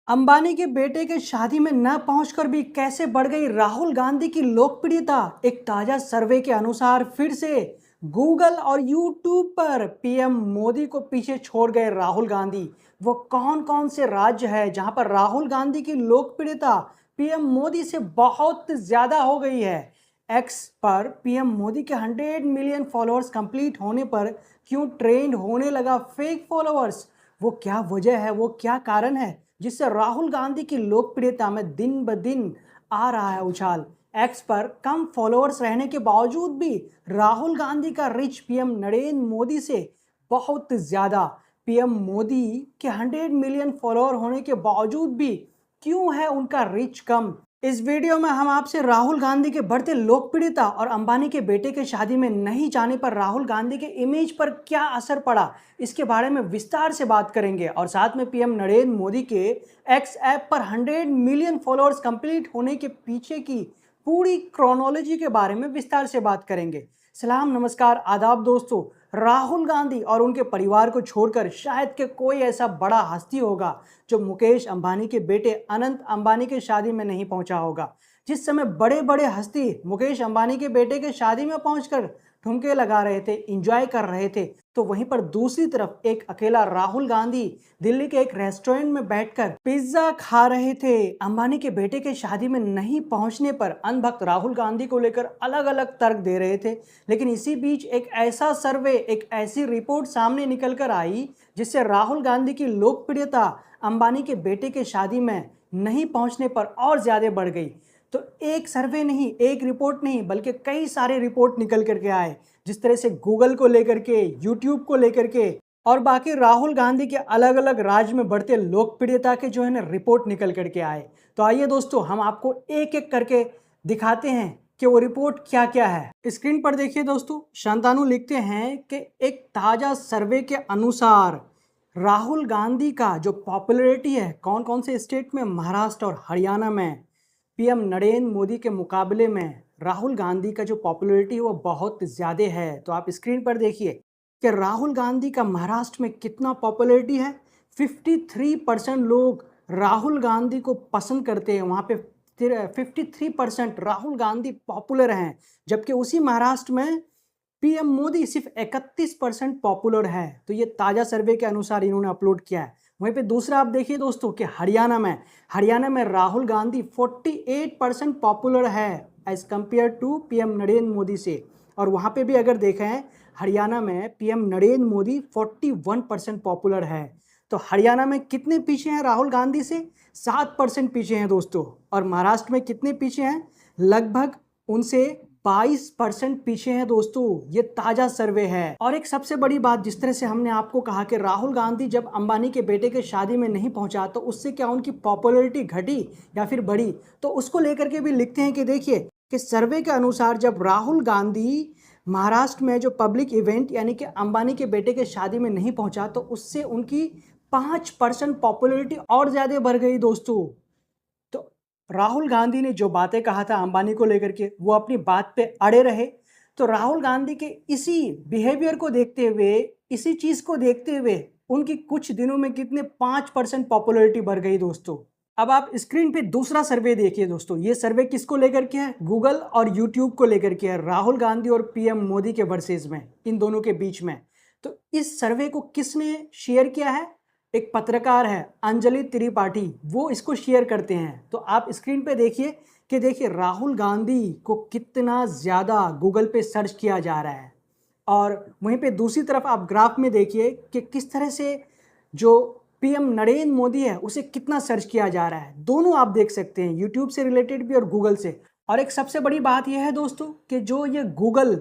अंबानी के बेटे के शादी में न पहुंचकर भी कैसे बढ़ गई राहुल गांधी की लोकप्रियता। एक ताजा सर्वे के अनुसार फिर से गूगल और यूट्यूब पर पीएम मोदी को पीछे छोड़ गए राहुल गांधी। वो कौन कौन से राज्य है जहां पर राहुल गांधी की लोकप्रियता पीएम मोदी से बहुत ज्यादा हो गई है। एक्स पर पीएम मोदी के 100 मिलियन फॉलोअर्स कंप्लीट होने पर क्यों ट्रेंड होने लगा फेक फॉलोअर्स। वो क्या वजह है, वो क्या कारण है जिससे राहुल गांधी की लोकप्रियता में दिन ब दिन आ रहा है उछाल। एक्स पर कम फॉलोअर्स रहने के बावजूद भी राहुल गांधी का रिच पीएम नरेंद्र मोदी से बहुत ज्यादा। पीएम मोदी के 100 मिलियन फॉलोअर होने के बावजूद भी क्यों है उनका रिच कम। इस वीडियो में हम आपसे राहुल गांधी के बढ़ते लोकप्रियता और अंबानी के बेटे के शादी में नहीं जाने पर राहुल गांधी के इमेज पर क्या असर पड़ा, इसके बारे में विस्तार से बात करेंगे। और साथ में पीएम नरेंद्र मोदी के एक्स ऐप पर 100 मिलियन फॉलोअर्स कंप्लीट होने के पीछे की पूरी क्रोनोलॉजी के बारे में विस्तार से बात करेंगे। सलाम, नमस्कार, आदाब दोस्तों। राहुल गांधी और उनके परिवार को छोड़कर शायद के कोई ऐसा बड़ा हस्ती होगा जो मुकेश अंबानी के बेटे अनंत अंबानी के शादी में नहीं पहुंचा होगा। जिस समय बड़े बड़े हस्ती मुकेश अंबानी के बेटे के शादी में पहुंचकर ठुमके लगा रहे थे, एंजॉय कर रहे थे, तो वहीं पर दूसरी तरफ एक अकेला राहुल गांधी दिल्ली के एक रेस्टोरेंट में बैठकर पिज्जा खा रहे थे। अंबानी के बेटे के शादी में नहीं पहुंचने पर अनभक्त राहुल गांधी को लेकर अलग अलग तर्क दे रहे थे। लेकिन इसी बीच एक ऐसा सर्वे, एक ऐसी रिपोर्ट सामने निकल कर आई जिससे राहुल गांधी की लोकप्रियता अंबानी के बेटे के शादी में नहीं पहुंचने पर और ज्यादा बढ़ गई। तो एक सर्वे नहीं, एक रिपोर्ट नहीं, बल्कि कई सारे रिपोर्ट निकल करके आए, जिस तरह से गूगल को लेकर के, यूट्यूब को लेकर के और बाकी राहुल गांधी के अलग अलग राज्य में बढ़ते लोकप्रियता के जो है ना रिपोर्ट निकल करके आए। तो आइए दोस्तों, हम आपको एक एक करके दिखाते हैं कि वो रिपोर्ट क्या क्या है। स्क्रीन पर देखिए दोस्तों, शांतानु लिखते हैं कि एक ताजा सर्वे के अनुसार राहुल गांधी का जो पॉपुलैरिटी है कौन कौन से स्टेट में, महाराष्ट्र और हरियाणा में, पीएम नरेंद्र मोदी के मुकाबले में राहुल गांधी का जो पॉपुलैरिटी है वो बहुत ज़्यादा है। तो आप स्क्रीन पर देखिए कि राहुल गांधी का महाराष्ट्र में कितना पॉपुलैरिटी है। 53% लोग राहुल गांधी को पसंद करते हैं, वहाँ पे 53% राहुल गांधी पॉपुलर हैं। जबकि उसी महाराष्ट्र में पीएम मोदी सिर्फ 31% पॉपुलर है। तो ये ताज़ा सर्वे के अनुसार इन्होंने अपलोड किया है। वहीं पे दूसरा आप देखिए दोस्तों कि हरियाणा में राहुल गांधी 48% पॉपुलर है as compare to PM Narendra Modi से। और वहाँ पे भी अगर देखें, हरियाणा में पीएम नरेंद्र मोदी 41% पॉपुलर है। तो हरियाणा में कितने पीछे हैं राहुल गांधी से? 7% पीछे हैं दोस्तों। और महाराष्ट्र में कितने पीछे हैं? लगभग उनसे 22% पीछे हैं दोस्तों। ये ताजा सर्वे है। और एक सबसे बड़ी बात, जिस तरह से हमने आपको कहा कि राहुल गांधी जब अंबानी के बेटे के शादी में नहीं पहुंचा तो उससे क्या उनकी पॉपुलैरिटी घटी या फिर बढ़ी, तो उसको लेकर के भी लिखते हैं कि देखिए कि सर्वे के अनुसार जब राहुल गांधी महाराष्ट्र में जो पब्लिक इवेंट यानी कि अंबानी के बेटे के शादी में नहीं पहुंचा तो उससे उनकी 5% पॉपुलैरिटी और ज्यादा बढ़ गई दोस्तों। राहुल गांधी ने जो बातें कहा था अंबानी को लेकर के, वो अपनी बात पे अड़े रहे। तो राहुल गांधी के इसी बिहेवियर को देखते हुए, इसी चीज को देखते हुए उनकी कुछ दिनों में कितने 5% पॉपुलैरिटी बढ़ गई दोस्तों। अब आप स्क्रीन पे दूसरा सर्वे देखिए दोस्तों। ये सर्वे किसको लेकर के है? गूगल और यूट्यूब को लेकर के है, राहुल गांधी और पीएम मोदी के वर्सेस में, इन दोनों के बीच में। तो इस सर्वे को किसने शेयर किया है? एक पत्रकार है अंजलि त्रिपाठी, वो इसको शेयर करते हैं। तो आप स्क्रीन पे देखिए कि देखिए राहुल गांधी को कितना ज़्यादा गूगल पे सर्च किया जा रहा है। और वहीं पे दूसरी तरफ आप ग्राफ में देखिए कि किस तरह से जो पीएम नरेंद्र मोदी है उसे कितना सर्च किया जा रहा है। दोनों आप देख सकते हैं, यूट्यूब से रिलेटेड भी और गूगल से। और एक सबसे बड़ी बात यह है दोस्तों कि जो ये गूगल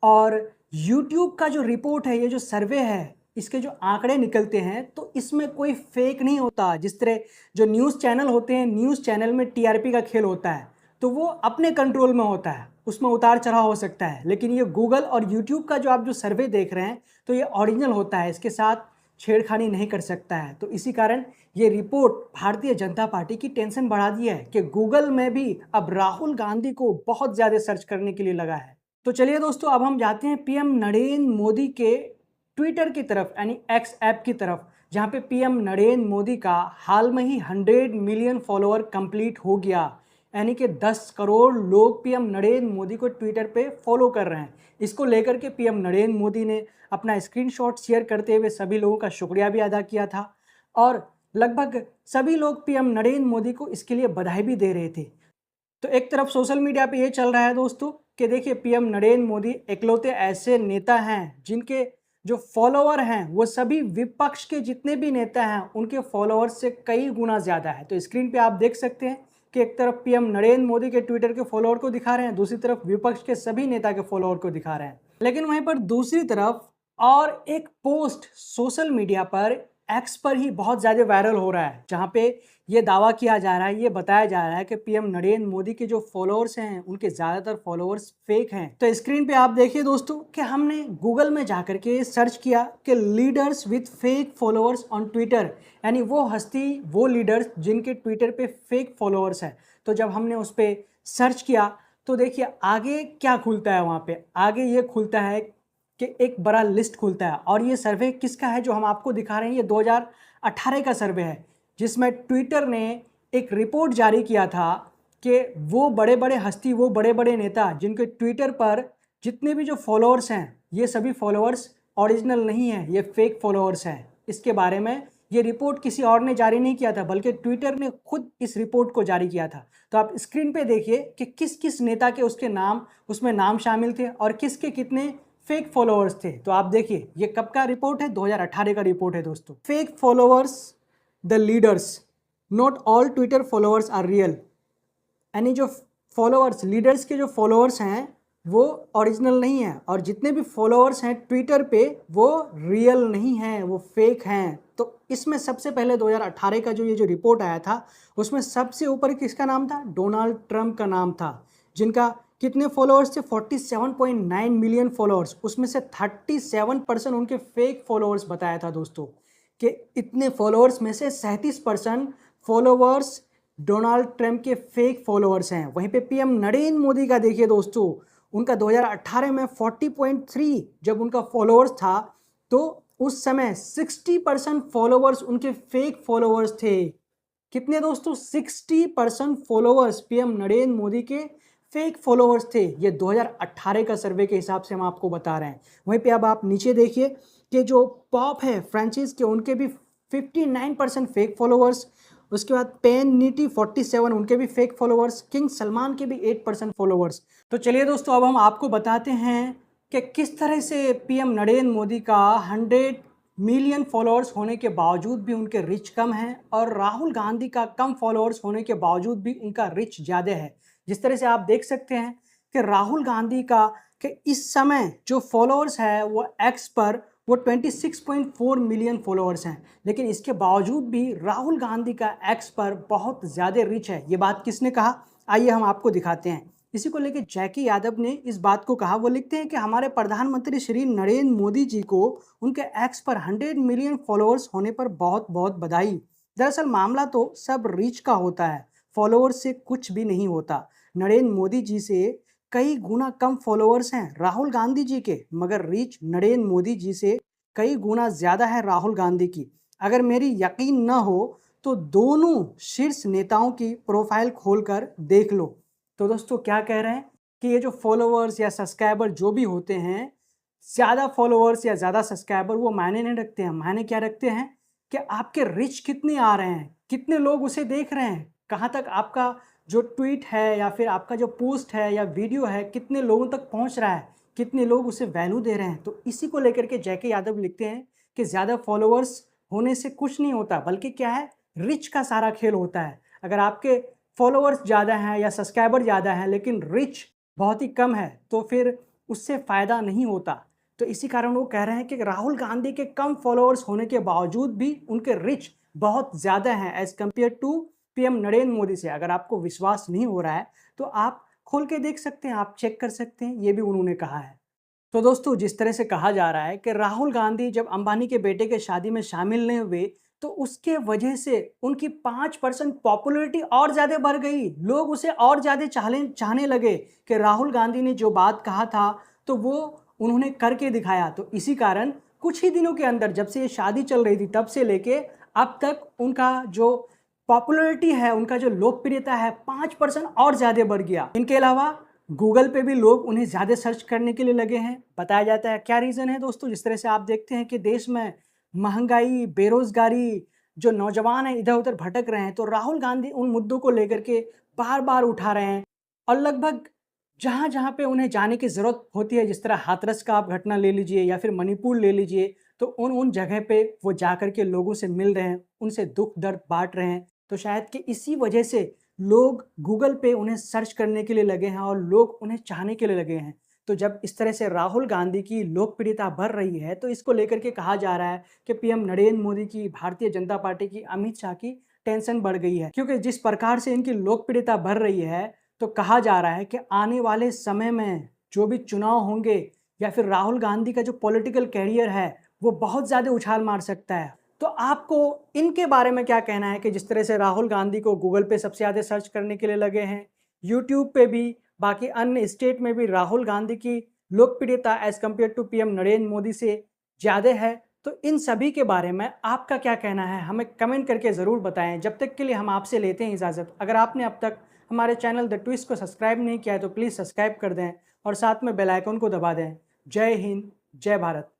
और यूट्यूब का जो रिपोर्ट है, ये जो सर्वे है, इसके जो आंकड़े निकलते हैं तो इसमें कोई फेक नहीं होता। जिस तरह जो न्यूज़ चैनल होते हैं, न्यूज़ चैनल में टीआरपी का खेल होता है तो वो अपने कंट्रोल में होता है, उसमें उतार चढ़ाव हो सकता है। लेकिन ये गूगल और यूट्यूब का जो आप जो सर्वे देख रहे हैं तो ये ओरिजिनल होता है, इसके साथ छेड़खानी नहीं कर सकता है। तो इसी कारण ये रिपोर्ट भारतीय जनता पार्टी की टेंशन बढ़ा दी है कि गूगल में भी अब राहुल गांधी को बहुत ज़्यादा सर्च करने के लिए लगा है। तो चलिए दोस्तों, अब हम जाते हैं पीएम नरेंद्र मोदी के ट्विटर की तरफ यानी एक्स ऐप की तरफ, जहाँ पे पीएम नरेंद्र मोदी का हाल में ही 100 मिलियन फॉलोअर कंप्लीट हो गया। यानी कि 10 करोड़ लोग पीएम नरेंद्र मोदी को ट्विटर पे फॉलो कर रहे हैं। इसको लेकर के पीएम नरेंद्र मोदी ने अपना स्क्रीनशॉट शेयर करते हुए सभी लोगों का शुक्रिया भी अदा किया था और लगभग सभी लोग पीएम नरेंद्र मोदी को इसके लिए बधाई भी दे रहे थे। तो एक तरफ सोशल मीडिया पे ये चल रहा है दोस्तों कि देखिए पीएम नरेंद्र मोदी इकलौते ऐसे नेता हैं जिनके जो फॉलोअर हैं वो सभी विपक्ष के जितने भी नेता हैं उनके फॉलोअर्स से कई गुना ज़्यादा है। तो स्क्रीन पे आप देख सकते हैं कि एक तरफ पीएम नरेंद्र मोदी के ट्विटर के फॉलोअर को दिखा रहे हैं, दूसरी तरफ विपक्ष के सभी नेता के फॉलोअर को दिखा रहे हैं। लेकिन वहीं पर दूसरी तरफ और एक पोस्ट सोशल मीडिया पर एक्स पर ही बहुत ज़्यादा वायरल हो रहा है, जहाँ पे ये दावा किया जा रहा है, ये बताया जा रहा है कि पीएम नरेंद्र मोदी के जो फॉलोअर्स हैं उनके ज़्यादातर फॉलोअर्स फेक हैं। तो स्क्रीन पे आप देखिए दोस्तों कि हमने गूगल में जाकर के सर्च किया कि leaders with fake followers on Twitter, यानी वो हस्ती, वो लीडर्स जिनके ट्विटर पे फेक फॉलोअर्स हैं। तो जब हमने उस पर सर्च किया तो देखिए आगे क्या खुलता है, वहाँ पे आगे ये खुलता है कि एक बड़ा लिस्ट खुलता है। और ये सर्वे किसका है जो हम आपको दिखा रहे हैं, ये 2018 का सर्वे है, जिसमें ट्विटर ने एक रिपोर्ट जारी किया था कि वो बड़े बड़े हस्ती, वो बड़े बड़े नेता जिनके ट्विटर पर जितने भी जो फॉलोअर्स हैं ये सभी फॉलोअर्स ओरिजिनल नहीं हैं, ये फेक फॉलोअर्स हैं। इसके बारे में ये रिपोर्ट किसी और ने जारी नहीं किया था बल्कि ट्विटर ने खुद इस रिपोर्ट को जारी किया था। तो आप स्क्रीन पे देखिए कि किस किस नेता के उसके नाम, उसमें नाम शामिल थे और किसके कितने फेक फॉलोअर्स थे। तो आप देखिए ये कब का रिपोर्ट है, 2018 का रिपोर्ट है दोस्तों। Fake followers the leaders, not all Twitter followers are real, यानी जो फॉलोअर्स, लीडर्स के जो फॉलोअर्स हैं वो ओरिजिनल नहीं है और जितने भी फॉलोअर्स हैं ट्विटर पे वो रियल नहीं हैं, वो फेक हैं। तो इसमें सबसे पहले 2018 का जो ये जो रिपोर्ट आया था उसमें सबसे ऊपर किसका नाम था, डोनाल्ड ट्रंप का नाम था, जिनका कितने फॉलोअर्स थे, 47.9 मिलियन फॉलोअर्स। उसमें से 37% उनके फेक फॉलोअर्स बताया था दोस्तों, कि इतने फॉलोअर्स में से 37% फॉलोअर्स डोनाल्ड ट्रंप के फेक फॉलोअर्स हैं। वहीं पे पीएम नरेंद्र मोदी का देखिए दोस्तों, उनका 2018 में 40.3 जब उनका फॉलोअर्स था तो उस समय 60% फॉलोअर्स उनके फेक फॉलोअर्स थे। कितने दोस्तों, 60% फॉलोअर्स पीएम नरेंद्र मोदी के फेक फॉलोअर्स थे। ये 2018 का सर्वे के हिसाब से हम आपको बता रहे हैं। वहीं पे अब आप नीचे देखिए कि जो पॉप है फ्रेंचाइज के, उनके भी 59% फेक फॉलोअर्स। उसके बाद पेन नीटी 47, उनके भी फेक फॉलोअर्स। किंग सलमान के भी 8% फॉलोअर्स। तो चलिए दोस्तों अब हम आपको बताते हैं कि किस तरह से पीएम नरेंद्र मोदी का 100 मिलियन फॉलोअर्स होने के बावजूद भी उनके रिच कम हैं और राहुल गांधी का कम फॉलोअर्स होने के बावजूद भी उनका रिच ज़्यादा है। जिस तरह से आप देख सकते हैं कि राहुल गांधी का कि इस समय जो फॉलोअर्स है वो एक्स पर वो 26.4 मिलियन फॉलोअर्स हैं, लेकिन इसके बावजूद भी राहुल गांधी का एक्स पर बहुत ज़्यादा रिच है। ये बात किसने कहा, आइए हम आपको दिखाते हैं। इसी को लेकर जैकी यादव ने इस बात को कहा। वो लिखते हैं कि हमारे प्रधानमंत्री श्री नरेंद्र मोदी जी को उनके एक्स पर 100 मिलियन फॉलोअर्स होने पर बहुत बहुत बधाई। दरअसल मामला तो सब रीच का होता है, फॉलोअर्स से कुछ भी नहीं होता। नरेंद्र मोदी जी से कई गुना कम फॉलोअर्स हैं राहुल गांधी जी के, मगर रीच नरेंद्र मोदी जी से कई गुना ज़्यादा है राहुल गांधी की। अगर मेरी यकीन न हो तो दोनों शीर्ष नेताओं की प्रोफाइल खोलकर देख लो। तो दोस्तों क्या कह रहे हैं कि ये जो फॉलोअर्स या सब्सक्राइबर जो भी होते हैं, ज़्यादा फॉलोअर्स या ज़्यादा सब्सक्राइबर वो मायने नहीं रखते हैं। मायने क्या रखते हैं कि आपके रिच कितने आ रहे हैं, कितने लोग उसे देख रहे हैं, कहाँ तक आपका जो ट्वीट है या फिर आपका जो पोस्ट है या वीडियो है कितने लोगों तक पहुँच रहा है, कितने लोग उसे वैल्यू दे रहे हैं। तो इसी को लेकर के जैके यादव लिखते हैं कि ज़्यादा फॉलोअर्स होने से कुछ नहीं होता, बल्कि क्या है, रिच का सारा खेल होता है। अगर आपके फॉलोअर्स ज़्यादा हैं या सब्सक्राइबर ज़्यादा हैं लेकिन रिच बहुत ही कम है तो फिर उससे फ़ायदा नहीं होता। तो इसी कारण वो कह रहे हैं कि राहुल गांधी के कम फॉलोअर्स होने के बावजूद भी उनके रिच बहुत ज़्यादा हैं as compare to PM Narendra Modi से। अगर आपको विश्वास नहीं हो रहा है तो आप खोल के देख सकते हैं, आप चेक कर सकते हैं, ये भी उन्होंने कहा है। तो दोस्तों जिस तरह से कहा जा रहा है कि राहुल गांधी जब अंबानी के बेटे के शादी में शामिल नहीं हुए तो उसके वजह से उनकी 5% पॉपुलैरिटी और ज़्यादा बढ़ गई, लोग उसे और ज़्यादा चाहने लगे कि राहुल गांधी ने जो बात कहा था तो वो उन्होंने करके दिखाया। तो इसी कारण कुछ ही दिनों के अंदर जब से ये शादी चल रही थी तब से लेके अब तक उनका जो पॉपुलैरिटी है, उनका जो लोकप्रियता है 5% और ज़्यादा बढ़ गया। इनके अलावा गूगल पे भी लोग उन्हें ज़्यादा सर्च करने के लिए लगे हैं। बताया जाता है क्या रीज़न है दोस्तों, जिस तरह से आप देखते हैं कि देश में महंगाई, बेरोज़गारी, जो नौजवान हैं इधर-उधर भटक रहे हैं, तो राहुल गांधी उन मुद्दों को लेकर के बार-बार उठा रहे हैं और लगभग जहाँ-जहाँ पे उन्हें जाने की ज़रूरत होती है, जिस तरह हाथरस का आप घटना ले लीजिए या फिर मणिपुर ले लीजिए, तो उन जगह पे वो जाकर के लोगों से मिल रहे हैं, उनसे दुःख-दर्द बाँट रहे हैं। तो शायद कि इसी वजह से लोग गूगल पे उन्हें सर्च करने के लिए लगे हैं और लोग उन्हें चाहने के लिए लगे हैं। तो जब इस तरह से राहुल गांधी की लोकप्रियता बढ़ रही है, तो इसको लेकर के कहा जा रहा है कि पीएम नरेंद्र मोदी की, भारतीय जनता पार्टी की, अमित शाह की टेंशन बढ़ गई है। क्योंकि जिस प्रकार से इनकी लोकप्रियता बढ़ रही है, तो कहा जा रहा है कि आने वाले समय में जो भी चुनाव होंगे या फिर राहुल गांधी का जो पॉलिटिकल कैरियर है, वो बहुत ज़्यादा उछाल मार सकता है। तो आपको इनके बारे में क्या कहना है कि जिस तरह से राहुल गांधी को गूगल पे सबसे ज़्यादा सर्च करने के लिए लगे हैं, यूट्यूब पे भी, बाकी अन्य स्टेट में भी राहुल गांधी की लोकप्रियता as compare to PM Narendra Modi से ज़्यादा है। तो इन सभी के बारे में आपका क्या कहना है, हमें कमेंट करके ज़रूर बताएं। जब तक के लिए हम आपसे लेते हैं इजाज़त। अगर आपने अब तक हमारे चैनल द ट्विस्ट को सब्सक्राइब नहीं किया है तो प्लीज़ सब्सक्राइब कर दें और साथ में बेल आइकन को दबा दें। जय हिंद, जय भारत।